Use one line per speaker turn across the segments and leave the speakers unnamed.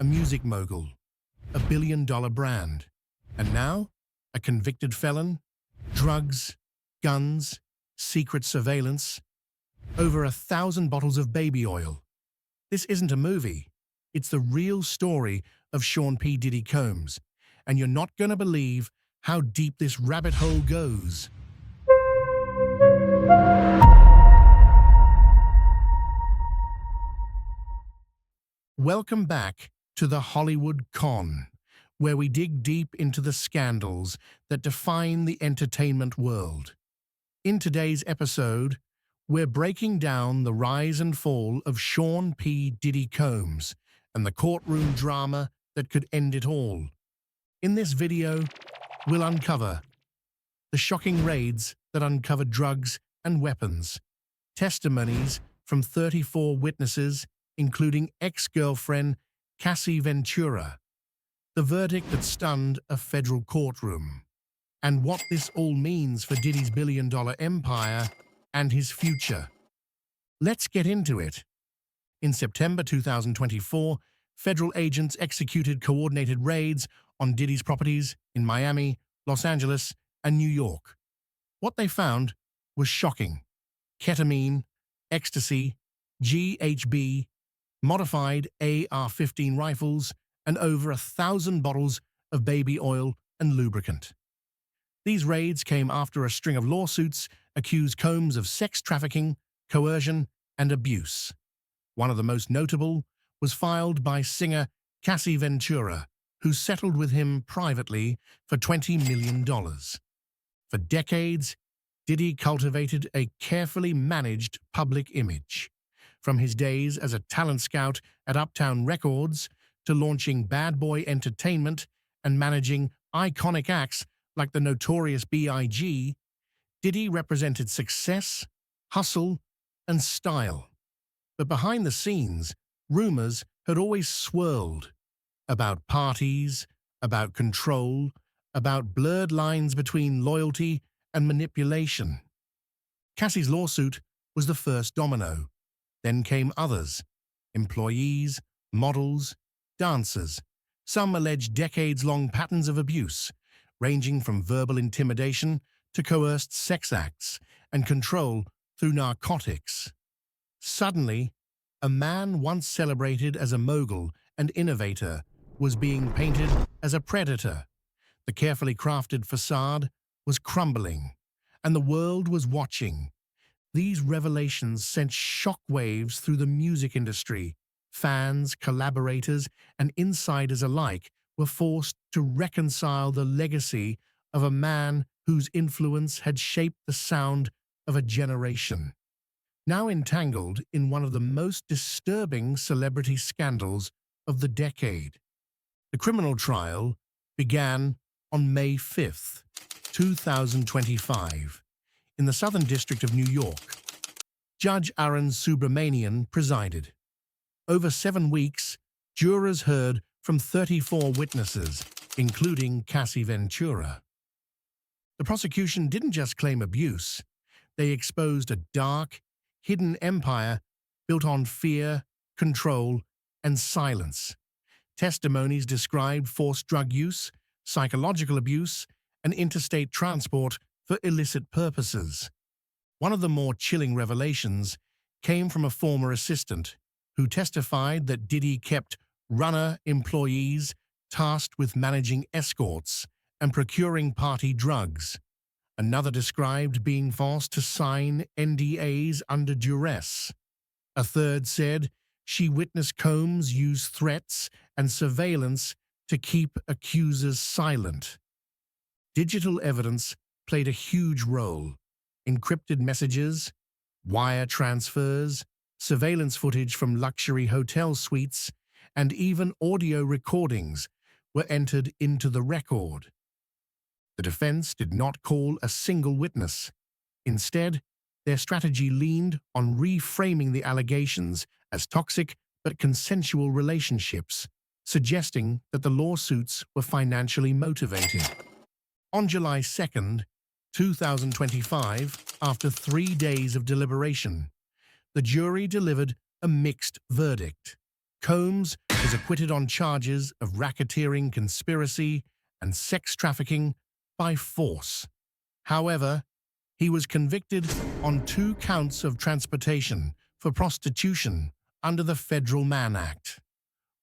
a music mogul, a billion-dollar brand, and now a convicted felon, drugs, guns, secret surveillance, over 1,000 bottles of baby oil. This isn't a movie. It's the real story of Sean P. Diddy Combs, and you're not going to believe how deep this rabbit hole goes. Welcome back to the Hollywood Con, where we dig deep into the scandals that define the entertainment world. In today's episode, we're breaking down the rise and fall of Sean P. Diddy Combs and the courtroom drama that could end it all. In this video, we'll uncover the shocking raids that uncovered drugs and weapons, testimonies from 34 witnesses, including ex-girlfriend Cassie Ventura, the verdict that stunned a federal courtroom, and what this all means for Diddy's billion-dollar empire and his future. Let's get into it. In September 2024, federal agents executed coordinated raids on Diddy's properties in Miami, Los Angeles, and New York. What they found was shocking: ketamine, ecstasy, GHB, modified AR-15 rifles, and over 1,000 bottles of baby oil and lubricant. These raids came after a string of lawsuits accused Combs of sex trafficking, coercion, and abuse. One of the most notable was filed by singer Cassie Ventura, who settled with him privately for $20 million. For decades, Diddy cultivated a carefully managed public image. From his days as a talent scout at Uptown Records to launching Bad Boy Entertainment and managing iconic acts like the Notorious B.I.G., Diddy represented success, hustle, and style. But behind the scenes, rumors had always swirled about parties, about control, about blurred lines between loyalty and manipulation. Cassie's lawsuit was the first domino. Then came others: employees, models, dancers. Some alleged decades-long patterns of abuse, ranging from verbal intimidation to coerced sex acts and control through narcotics. Suddenly, a man once celebrated as a mogul and innovator was being painted as a predator. The carefully crafted facade was crumbling, and the world was watching. These revelations sent shockwaves through the music industry. Fans, collaborators, and insiders alike were forced to reconcile the legacy of a man whose influence had shaped the sound of a generation. Now entangled in one of the most disturbing celebrity scandals of the decade. The criminal trial began on May 5th, 2025, in the Southern District of New York. Judge Aaron Subramanian presided. Over 7 weeks, jurors heard from 34 witnesses, including Cassie Ventura. The prosecution didn't just claim abuse. They exposed a dark, hidden empire built on fear, control, and silence. Testimonies described forced drug use, psychological abuse, and interstate transport for illicit purposes. One of the more chilling revelations came from a former assistant who testified that Diddy kept runner employees tasked with managing escorts and procuring party drugs. Another described being forced to sign NDAs under duress. A third said she witnessed Combs use threats and surveillance to keep accusers silent. Digital evidence played a huge role. Encrypted messages, wire transfers, surveillance footage from luxury hotel suites, and even audio recordings were entered into the record. The defense did not call a single witness. Instead, their strategy leaned on reframing the allegations as toxic but consensual relationships, suggesting that the lawsuits were financially motivated. On July 2nd, 2025, after 3 days of deliberation, the jury delivered a mixed verdict. Combs was acquitted on charges of racketeering, conspiracy, and sex trafficking by force. However, he was convicted on 2 counts of transportation for prostitution under the Federal Mann Act.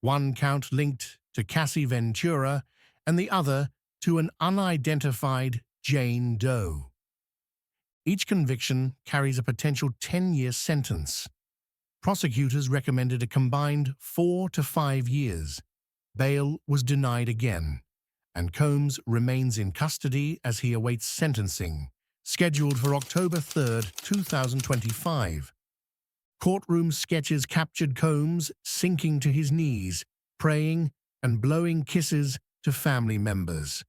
1 count linked to Cassie Ventura and the other to an unidentified Jane Doe. Each conviction carries a potential 10-year sentence. Prosecutors recommended a combined 4 to 5 years. Bail was denied again, and Combs remains in custody as he awaits sentencing, scheduled for October 3, 2025. Courtroom sketches captured Combs sinking to his knees, praying and blowing kisses to family members.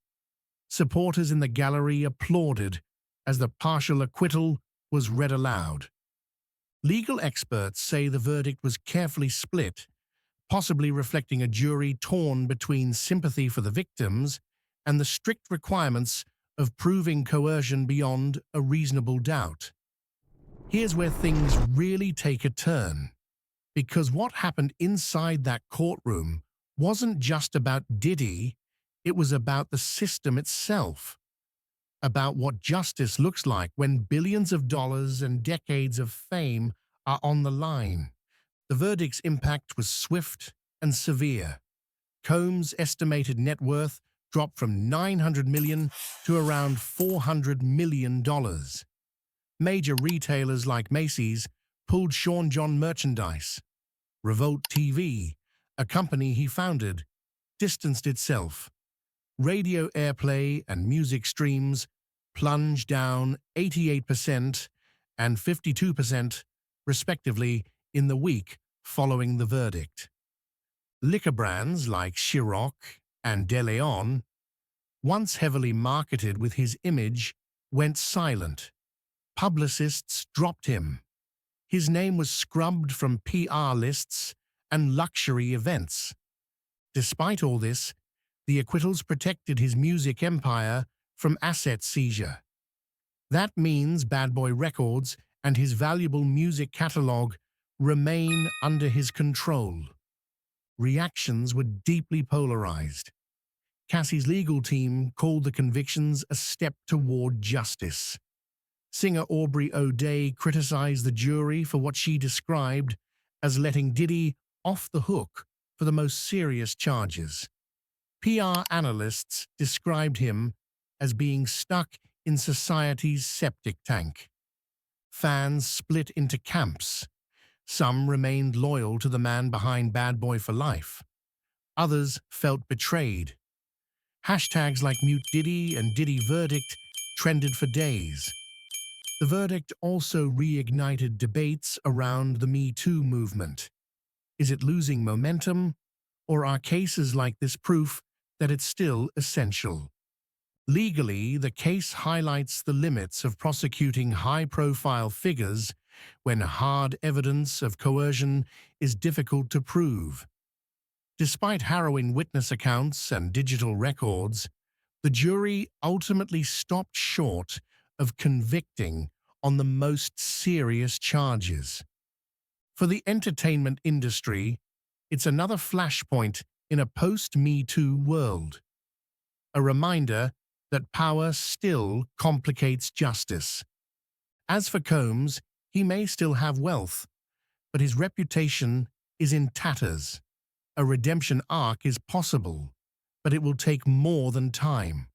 Supporters in the gallery applauded as the partial acquittal was read aloud. Legal experts say the verdict was carefully split, possibly reflecting a jury torn between sympathy for the victims and the strict requirements of proving coercion beyond a reasonable doubt. Here's where things really take a turn, because what happened inside that courtroom wasn't just about Diddy, it was about the system itself, about what justice looks like when billions of dollars and decades of fame are on the line. The verdict's impact was swift and severe. Combs' estimated net worth dropped from $900 million to around $400 million. Major retailers like Macy's pulled Sean John merchandise. Revolt TV, a company he founded, distanced itself. Radio airplay and music streams plunged down 88% and 52%, respectively, in the week following the verdict. Liquor brands like Ciroc and De Leon, once heavily marketed with his image, went silent. Publicists dropped him. His name was scrubbed from PR lists and luxury events. Despite all this, the acquittals protected his music empire from asset seizure. That means Bad Boy Records and his valuable music catalog remain under his control. Reactions were deeply polarized. Cassie's legal team called the convictions a step toward justice. Singer Aubrey O'Day criticized the jury for what she described as letting Diddy off the hook for the most serious charges. PR analysts described him as being stuck in society's septic tank. Fans split into camps. Some remained loyal to the man behind Bad Boy for Life. Others felt betrayed. Hashtags like Mute Diddy and Diddy Verdict trended for days. The verdict also reignited debates around the Me Too movement. Is it losing momentum, or are cases like this proof that it's still essential? Legally, the case highlights the limits of prosecuting high-profile figures when hard evidence of coercion is difficult to prove. Despite harrowing witness accounts and digital records, the jury ultimately stopped short of convicting on the most serious charges. For the entertainment industry, it's another flashpoint in a post-Me Too world. A reminder that power still complicates justice. As for Combs, he may still have wealth, but his reputation is in tatters. A redemption arc is possible, but it will take more than time.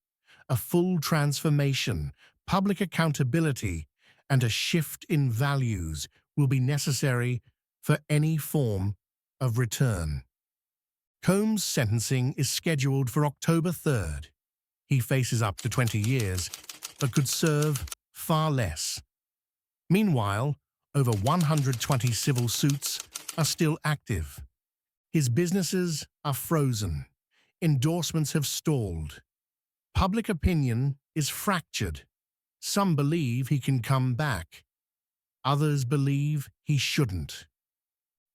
A full transformation, public accountability, and a shift in values will be necessary for any form of return. Combs' sentencing is scheduled for October 3rd. He faces up to 20 years, but could serve far less. Meanwhile, over 120 civil suits are still active. His businesses are frozen. Endorsements have stalled. Public opinion is fractured. Some believe he can come back. Others believe he shouldn't.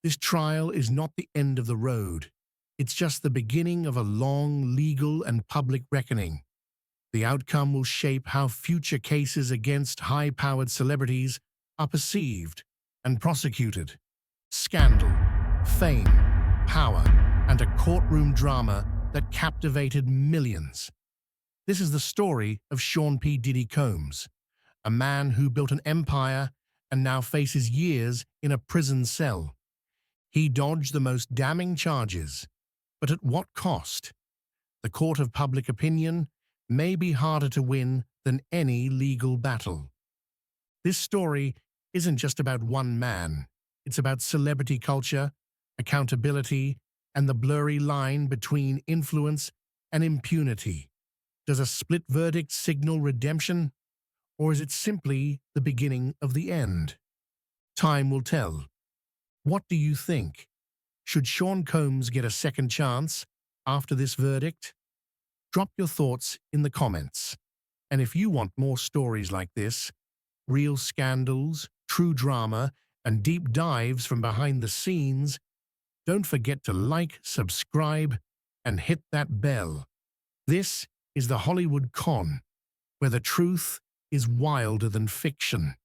This trial is not the end of the road. It's just the beginning of a long legal and public reckoning. The outcome will shape how future cases against high-powered celebrities are perceived and prosecuted. Scandal, fame, power. and a courtroom drama that captivated millions. This is the story of Sean P. Diddy Combs, a man who built an empire and now faces years in a prison cell. He dodged the most damning charges, but at what cost? The court of public opinion may be harder to win than any legal battle. This story isn't just about one man. It's about celebrity culture, accountability, and the blurry line between influence and impunity. Does a split verdict signal redemption, or is it simply the beginning of the end? Time will tell. What do you think? Should Sean Combs get a second chance after this verdict? Drop your thoughts in the comments. And if you want more stories like this, real scandals, true drama, and deep dives from behind the scenes, don't forget to like, subscribe, and hit that bell. This is the Hollywood Con, where the truth is wilder than fiction.